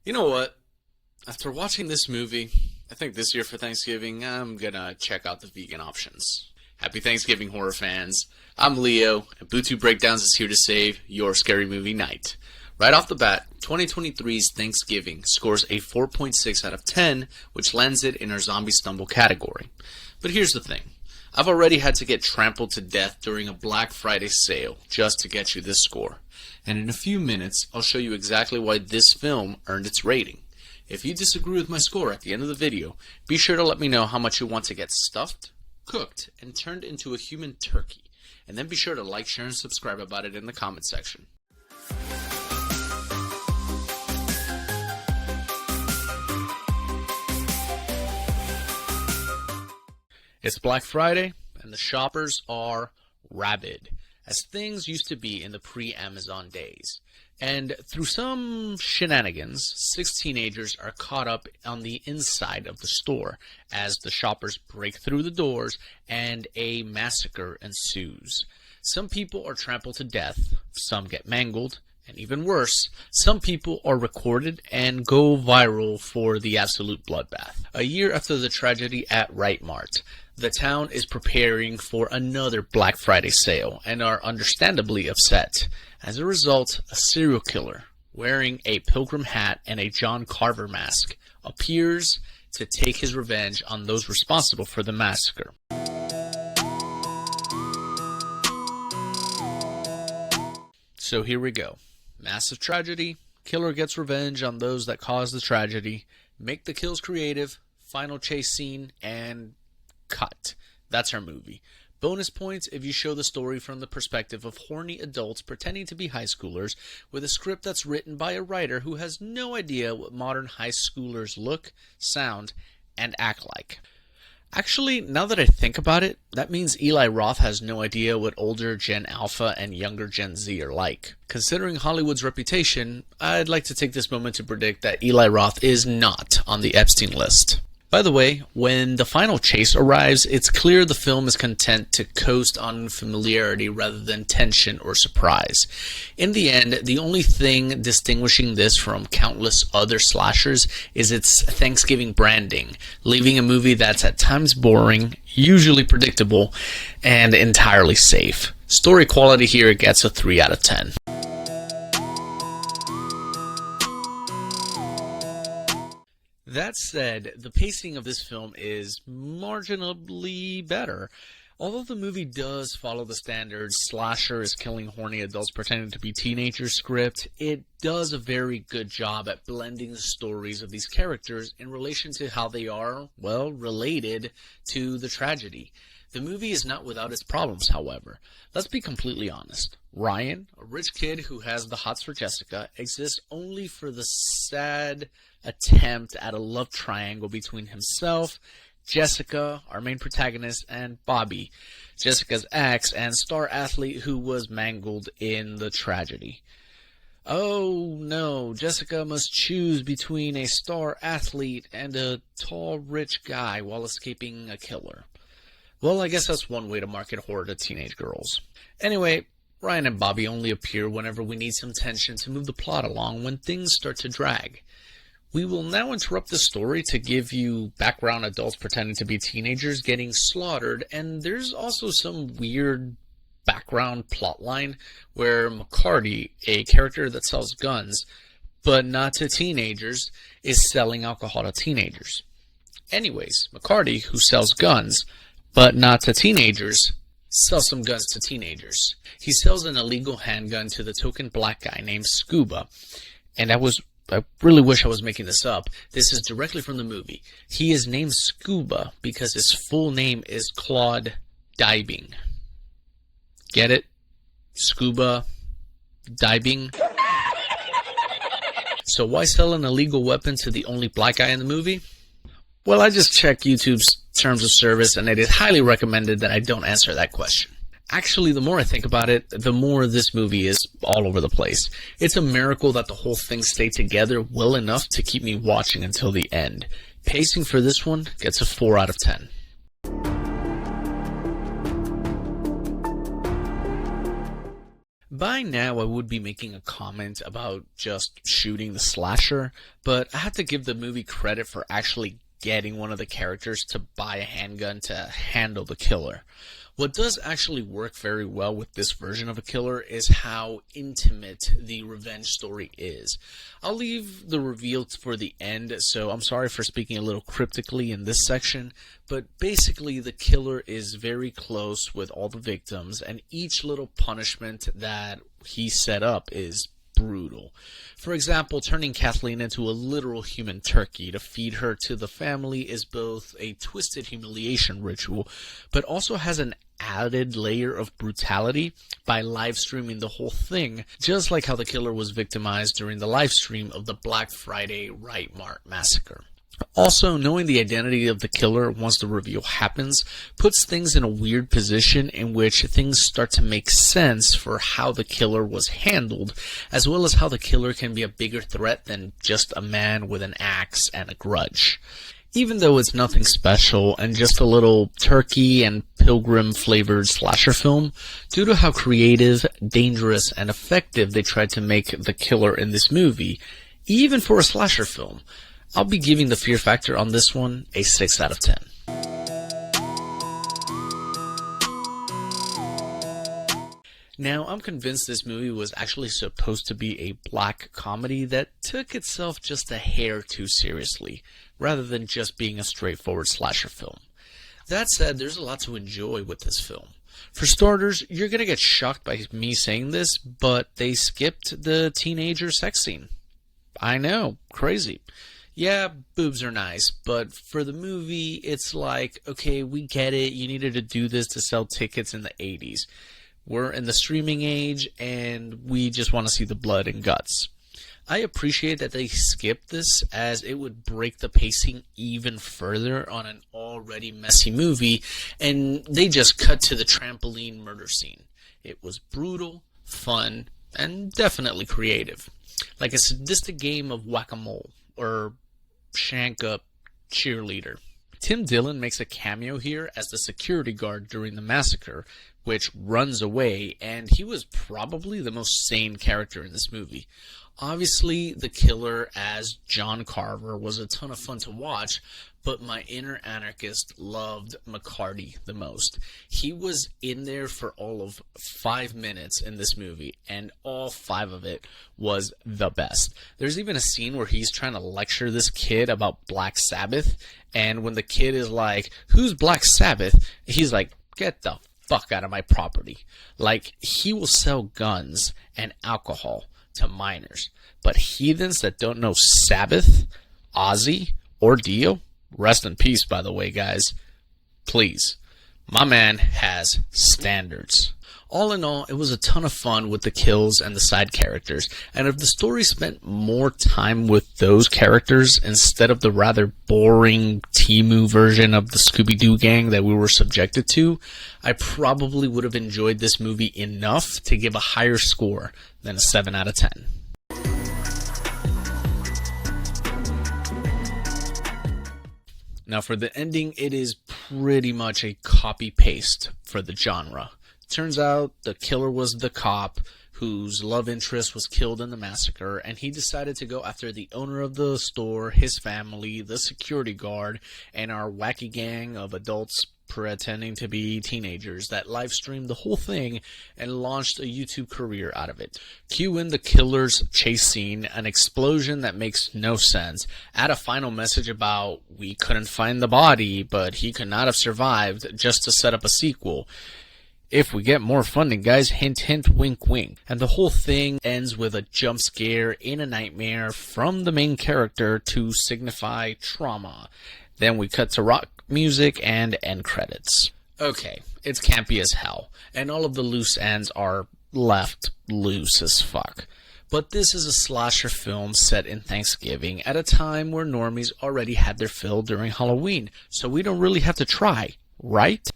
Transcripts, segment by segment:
You know what? After watching this movie, I think this year for Thanksgiving, I'm gonna check out the vegan options. Happy Thanksgiving, horror fans. I'm Leo, and Bootube Breakdowns is here to save your scary movie night. Right off the bat, 2023's Thanksgiving scores a 4.6 out of 10, which lands it in our Zombie Stumble category. But here's the thing. I've already had to get trampled to death during a Black Friday sale just to get you this score. And in a few minutes, I'll show you exactly why this film earned its rating. If you disagree with my score at the end of the video, be sure to let me know how much you want to get stuffed, cooked, and turned into a human turkey. And then be sure to like, share, and subscribe about it in the comment section. It's Black Friday, and the shoppers are rabid, as things used to be in the pre-Amazon days. And through some shenanigans, 6 teenagers are caught up on the inside of the store as the shoppers break through the doors and a massacre ensues. Some people are trampled to death, some get mangled, and even worse, some people are recorded and go viral for the absolute bloodbath. A year after the tragedy at Right Mart, the town is preparing for another Black Friday sale and are understandably upset. As a result, a serial killer wearing a pilgrim hat and a John Carver mask appears to take his revenge on those responsible for the massacre. So here we go. Massive tragedy, killer gets revenge on those that caused the tragedy, make the kills creative, final chase scene, and cut. That's our movie. Bonus points if you show the story from the perspective of horny adults pretending to be high schoolers with a script that's written by a writer who has no idea what modern high schoolers look, sound, and act like. Actually, now that I think about it, that means Eli Roth has no idea what older Gen Alpha and younger Gen Z are like. Considering Hollywood's reputation, I'd like to take this moment to predict that Eli Roth is not on the Epstein list. By the way, when the final chase arrives, it's clear the film is content to coast on familiarity rather than tension or surprise. In the end, the only thing distinguishing this from countless other slashers is its Thanksgiving branding, leaving a movie that's at times boring, usually predictable, and entirely safe. Story quality here gets a 3 out of 10. That said, the pacing of this film is marginally better. Although the movie does follow the standard slasher is killing horny adults pretending to be teenagers script, it does a very good job at blending the stories of these characters in relation to how they are, well, related to the tragedy. The movie is not without its problems, however. Let's be completely honest. Ryan, a rich kid who has the hots for Jessica, exists only for the sad attempt at a love triangle between himself, Jessica, our main protagonist, and Bobby, Jessica's ex and star athlete who was mangled in the tragedy. Oh no, Jessica must choose between a star athlete and a tall, rich guy while escaping a killer. Well, I guess that's one way to market horror to teenage girls. Anyway, Ryan and Bobby only appear whenever we need some tension to move the plot along when things start to drag. We will now interrupt the story to give you background adults pretending to be teenagers getting slaughtered, and there's also some weird background plotline where McCarty, a character that sells guns, but not to teenagers, is selling alcohol to teenagers. Anyways, McCarty, who sells guns, but not to teenagers, sells some guns to teenagers. He sells an illegal handgun to the token black guy named Scuba, and I really wish I was making this up. This is directly from the movie. He is named Scuba because his full name is Claude Dybing. Get it? Scuba Dybing. So why sell an illegal weapon to the only black guy in the movie? Well, I just checked YouTube's terms of service, and it is highly recommended that I don't answer that question. Actually, the more I think about it, the more this movie is all over the place. It's a miracle that the whole thing stayed together well enough to keep me watching until the end. Pacing for this one gets a 4 out of 10. By now, I would be making a comment about just shooting the slasher, but I have to give the movie credit for actually getting one of the characters to buy a handgun to handle the killer. What does actually work very well with this version of a killer is how intimate the revenge story is. I'll leave the reveal for the end, so I'm sorry for speaking a little cryptically in this section, but basically the killer is very close with all the victims, and each little punishment that he set up is brutal. For example, turning Kathleen into a literal human turkey to feed her to the family is both a twisted humiliation ritual, but also has an added layer of brutality by live streaming the whole thing, just like how the killer was victimized during the live stream of the Black Friday Right Mart massacre. Also, knowing the identity of the killer once the reveal happens puts things in a weird position in which things start to make sense for how the killer was handled, as well as how the killer can be a bigger threat than just a man with an axe and a grudge. Even though it's nothing special and just a little turkey and pilgrim flavored slasher film, due to how creative, dangerous, and effective they tried to make the killer in this movie, even for a slasher film, I'll be giving the fear factor on this one a 6 out of 10. Now, I'm convinced this movie was actually supposed to be a black comedy that took itself just a hair too seriously, rather than just being a straightforward slasher film. That said, there's a lot to enjoy with this film. For starters, you're gonna get shocked by me saying this, but they skipped the teenager sex scene. I know, crazy. Yeah, boobs are nice, but for the movie, it's like, okay, we get it, you needed to do this to sell tickets in the 80s. We're in the streaming age, and we just want to see the blood and guts. I appreciate that they skipped this, as it would break the pacing even further on an already messy movie, and they just cut to the trampoline murder scene. It was brutal, fun, and definitely creative. Like a sadistic game of whack-a-mole, or shank up cheerleader. Tim Dillon makes a cameo here as the security guard during the massacre, which runs away, and he was probably the most sane character in this movie. Obviously, the killer as John Carver was a ton of fun to watch, but my inner anarchist loved McCarty the most. He was in there for all of 5 minutes in this movie, and all 5 of it was the best. There's even a scene where he's trying to lecture this kid about Black Sabbath, and when the kid is like, "Who's Black Sabbath?" he's like, "Get the fuck out of my property." Like, he will sell guns and alcohol to minors, but heathens that don't know Sabbath, Ozzy, or Dio, rest in peace, by the way, guys, please. My man has standards. All in all, it was a ton of fun with the kills and the side characters, and if the story spent more time with those characters instead of the rather boring Temu version of the Scooby-Doo gang that we were subjected to, I probably would have enjoyed this movie enough to give a higher score than a 7 out of 10. Now for the ending, it is pretty much a copy-paste for the genre. Turns out the killer was the cop whose love interest was killed in the massacre, and he decided to go after the owner of the store, his family, the security guard, and our wacky gang of adults pretending to be teenagers that live streamed the whole thing and launched a YouTube career out of it. Cue in the killer's chase scene, an explosion that makes no sense, add a final message about we couldn't find the body, but he could not have survived, just to set up a sequel. If we get more funding, guys, hint hint, wink wink. And the whole thing ends with a jump scare in a nightmare from the main character to signify trauma. Then we cut to rock music and end credits. Okay, it's campy as hell, and all of the loose ends are left loose as fuck. But this is a slasher film set in Thanksgiving at a time where normies already had their fill during Halloween, so we don't really have to try, right?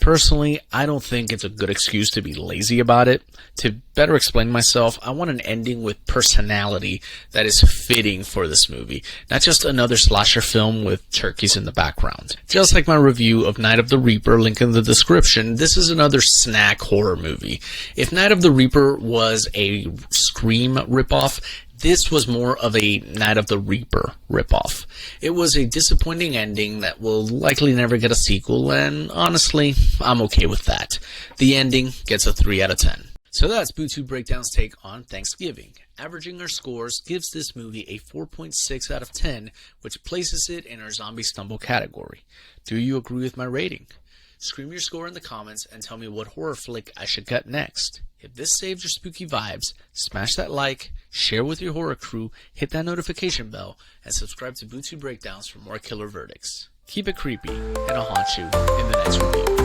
Personally, I don't think it's a good excuse to be lazy about it. To better explain myself, I want an ending with personality that is fitting for this movie, not just another slasher film with turkeys in the background. Just like my review of Night of the Reaper, link in the description, this is another snack horror movie. If Night of the Reaper was a Scream ripoff, this was more of a Night of the Reaper ripoff. It was a disappointing ending that will likely never get a sequel, and honestly, I'm okay with that. The ending gets a 3 out of 10. So that's Bootube Breakdowns' take on Thanksgiving. Averaging our scores gives this movie a 4.6 out of 10, which places it in our Zombie Stumble category. Do you agree with my rating? Scream your score in the comments and tell me what horror flick I should cut next. If this saved your spooky vibes, smash that like, share with your horror crew, hit that notification bell, and subscribe to Bootube Breakdowns for more killer verdicts. Keep it creepy, and I'll haunt you in the next review.